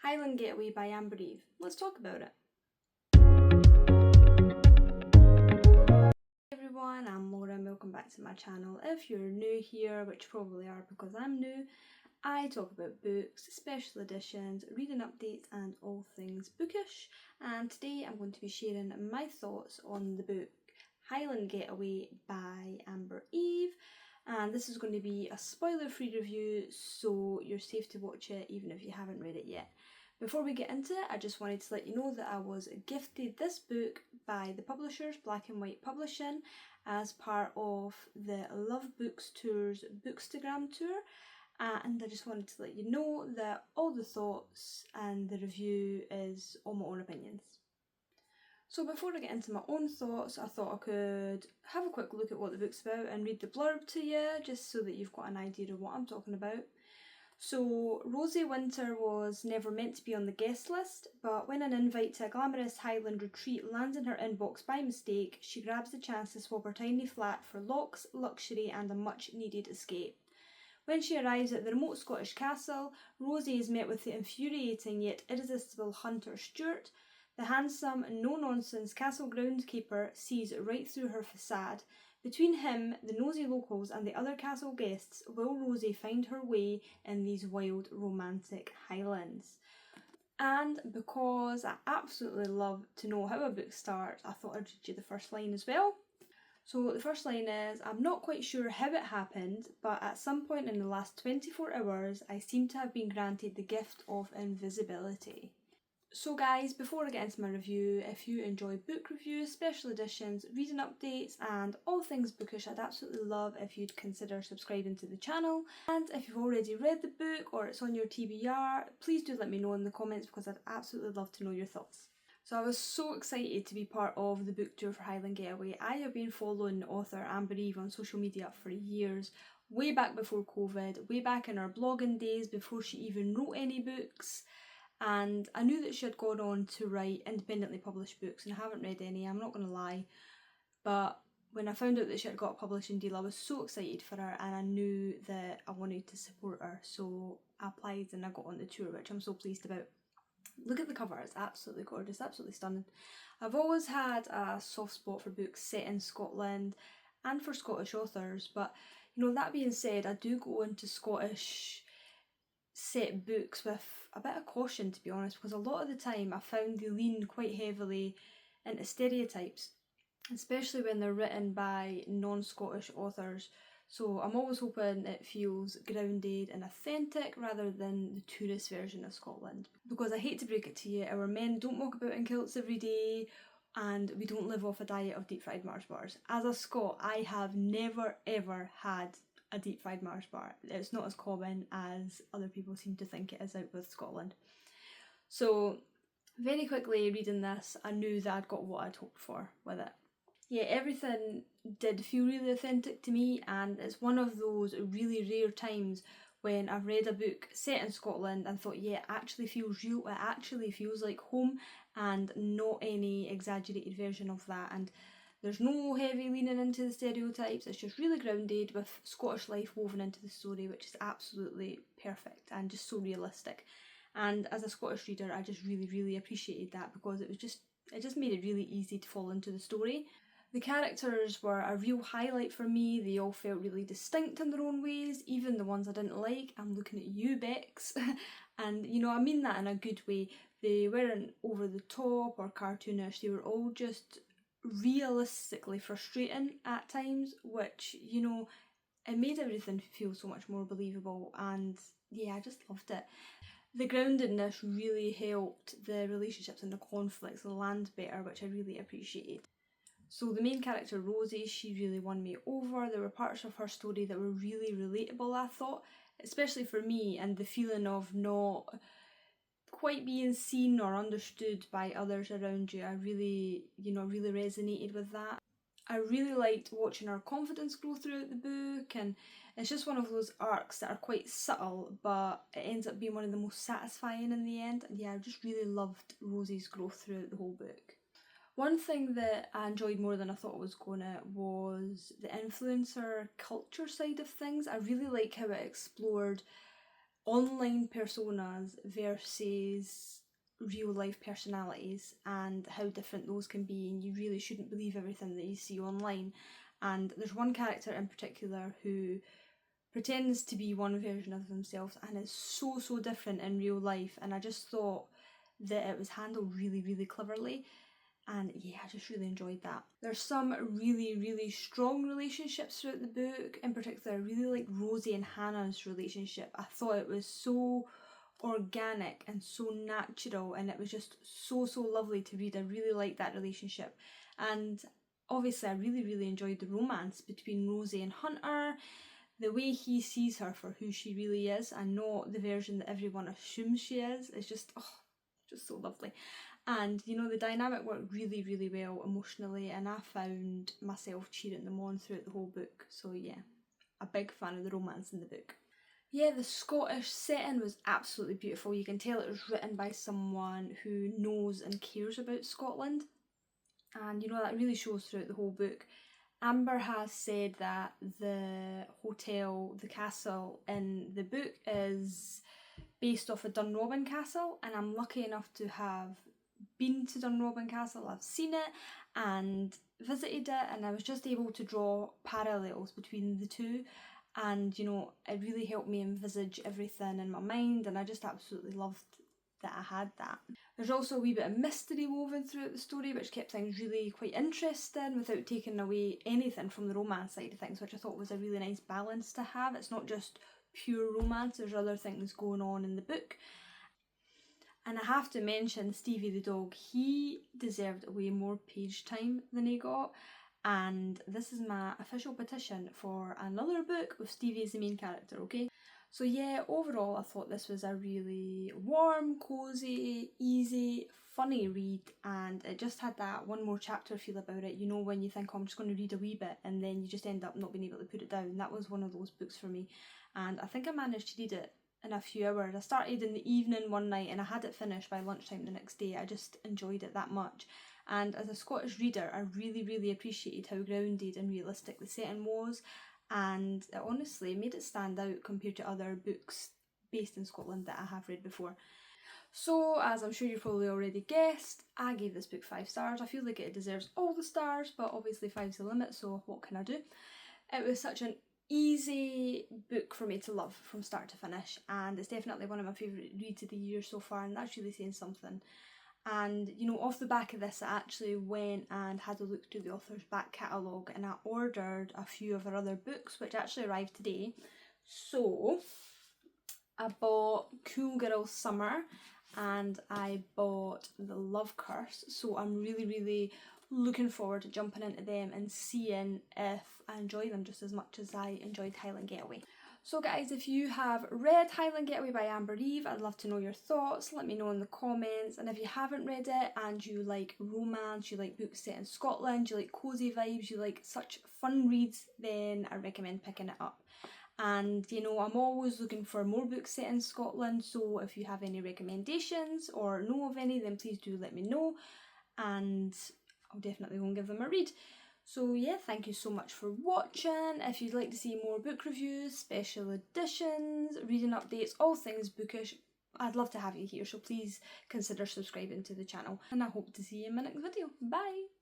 Highland Getaway by Amber Eve. Let's talk about it. Hey everyone, I'm Laura and welcome back to my channel. If you're new here, which you probably are because I'm new, I talk about books, special editions, reading updates and all things bookish, and today I'm going to be sharing my thoughts on the book Highland Getaway by Amber Eve, and this is going to be a spoiler-free review, so you're safe to watch it even if you haven't read it yet. Before we get into it, I just wanted to let you know that I was gifted this book by the publishers Black and White Publishing as part of the Love Books Tour's Bookstagram tour, and I just wanted to let you know that all the thoughts and the review is all my own opinions. So before I get into my own thoughts, I thought I could have a quick look at what the book's about and read the blurb to you, just so that you've got an idea of what I'm talking about. So Rosie Winter was never meant to be on the guest list, but when an invite to a glamorous Highland retreat lands in her inbox by mistake, she grabs the chance to swap her tiny flat for locks, luxury and a much needed escape. When she arrives at the remote Scottish castle, Rosie is met with the infuriating yet irresistible Hunter Stewart. The handsome, no-nonsense castle groundskeeper sees right through her facade. Between him, the nosy locals and the other castle guests, will Rosie find her way in these wild romantic Highlands? And because I absolutely love to know how a book starts, I thought I'd read you the first line as well. So the first line is, I'm not quite sure how it happened, but at some point in the last 24 hours, I seem to have been granted the gift of invisibility. So guys, before I get into my review, if you enjoy book reviews, special editions, reading updates and all things bookish, I'd absolutely love if you'd consider subscribing to the channel. And if you've already read the book or it's on your TBR, please do let me know in the comments because I'd absolutely love to know your thoughts. So I was so excited to be part of the book tour for Highland Getaway. I have been following author Amber Eve on social media for years, way back before COVID, way back in her blogging days before she even wrote any books. And I knew that she had gone on to write independently published books, and I haven't read any, I'm not going to lie, but when I found out that she had got a publishing deal, I was so excited for her and I knew that I wanted to support her, so I applied and I got on the tour, which I'm so pleased about. Look at the cover, it's absolutely gorgeous, absolutely stunning. I've always had a soft spot for books set in Scotland and for Scottish authors, but you know, that being said, I do go into Scottish set books with a bit of caution, to be honest, because a lot of the time I found they lean quite heavily into stereotypes, especially when they're written by non-Scottish authors. So I'm always hoping it feels grounded and authentic rather than the tourist version of Scotland. Because I hate to break it to you, our men don't walk about in kilts every day and we don't live off a diet of deep fried Mars bars. As a Scot, I have never ever had a deep fried Mars bar. It's not as common as other people seem to think it is out with Scotland. So very quickly reading this, I knew that I'd got what I'd hoped for with it. Yeah, everything did feel really authentic to me, and it's one of those really rare times when I've read a book set in Scotland and thought, yeah, it actually feels real, it actually feels like home and not any exaggerated version of that. And there's no heavy leaning into the stereotypes, it's just really grounded with Scottish life woven into the story, which is absolutely perfect and just so realistic. And as a Scottish reader, I just really appreciated that because it just made it really easy to fall into the story. The characters were a real highlight for me, they all felt really distinct in their own ways, even the ones I didn't like. I'm looking at you, Bex. And you know, I mean that in a good way. They weren't over the top or cartoonish, they were all just realistically frustrating at times, which, you know, it made everything feel so much more believable, and yeah, I just loved it. The groundedness really helped the relationships and the conflicts land better, which I really appreciated. So the main character Rosie, she really won me over. There were parts of her story that were really relatable, I thought, especially for me, and the feeling of not quite being seen or understood by others around you. I really, really resonated with that. I really liked watching her confidence grow throughout the book, and it's just one of those arcs that are quite subtle, but it ends up being one of the most satisfying in the end. And yeah, I just really loved Rosie's growth throughout the whole book. One thing that I enjoyed more than I thought I was gonna was the influencer culture side of things. I really like how it explored online personas versus real life personalities and how different those can be, and you really shouldn't believe everything that you see online. And there's one character in particular who pretends to be one version of themselves and is so different in real life, and I just thought that it was handled really cleverly, and yeah, I just really enjoyed that. There's some really strong relationships throughout the book. In particular, I really like Rosie and Hannah's relationship. I thought it was so organic and so natural, and it was just so lovely to read. I really liked that relationship, and obviously I really enjoyed the romance between Rosie and Hunter. The way he sees her for who she really is and not the version that everyone assumes she is just so lovely. And you know, the dynamic worked really well emotionally, and I found myself cheering them on throughout the whole book. So yeah, a big fan of the romance in the book. Yeah, the Scottish setting was absolutely beautiful. You can tell it was written by someone who knows and cares about Scotland, and you know, that really shows throughout the whole book. Amber has said that the hotel, the castle in the book, is based off of Dunrobin Castle, and I'm lucky enough to have been to Dunrobin Castle. I've seen it and visited it, and I was just able to draw parallels between the two, and you know, it really helped me envisage everything in my mind, and I just absolutely loved that I had that. There's also a wee bit of mystery woven throughout the story, which kept things really quite interesting without taking away anything from the romance side of things, which I thought was a really nice balance to have. It's not just pure romance, there's other things going on in the book. And I have to mention Stevie the dog. He deserved way more page time than he got, and this is my official petition for another book with Stevie as the main character, okay? So yeah, overall I thought this was a really warm, cosy, easy, funny read, and it just had that one more chapter feel about it. You know, when you think, oh, I'm just going to read a wee bit, and then you just end up not being able to put it down. That was one of those books for me, and I think I managed to read it in a few hours. I started in the evening one night and I had it finished by lunchtime the next day. I just enjoyed it that much. And as a Scottish reader, I really appreciated how grounded and realistic the setting was, and it honestly made it stand out compared to other books based in Scotland that I have read before. So, as I'm sure you've probably already guessed, I gave this book 5 stars. I feel like it deserves all the stars, but obviously 5's the limit, so what can I do? It was such an easy book for me to love from start to finish, and it's definitely one of my favourite reads of the year so far, and that's really saying something. And you know, off the back of this, I actually went and had a look through the author's back catalogue, and I ordered a few of her other books, which actually arrived today. So I bought Cool Girl Summer and I bought The Love Curse, so I'm really looking forward to jumping into them and seeing if I enjoy them just as much as I enjoyed Highland Getaway. So guys, if you have read Highland Getaway by Amber Eve, I'd love to know your thoughts. Let me know in the comments. And if you haven't read it and you like romance, you like books set in Scotland, you like cosy vibes, you like such fun reads, then I recommend picking it up. And you know, I'm always looking for more books set in Scotland, so if you have any recommendations or know of any, then please do let me know, and I'll definitely go and give them a read. So yeah, thank you so much for watching. If you'd like to see more book reviews, special editions, reading updates, all things bookish, I'd love to have you here, so please consider subscribing to the channel, and I hope to see you in my next video. Bye!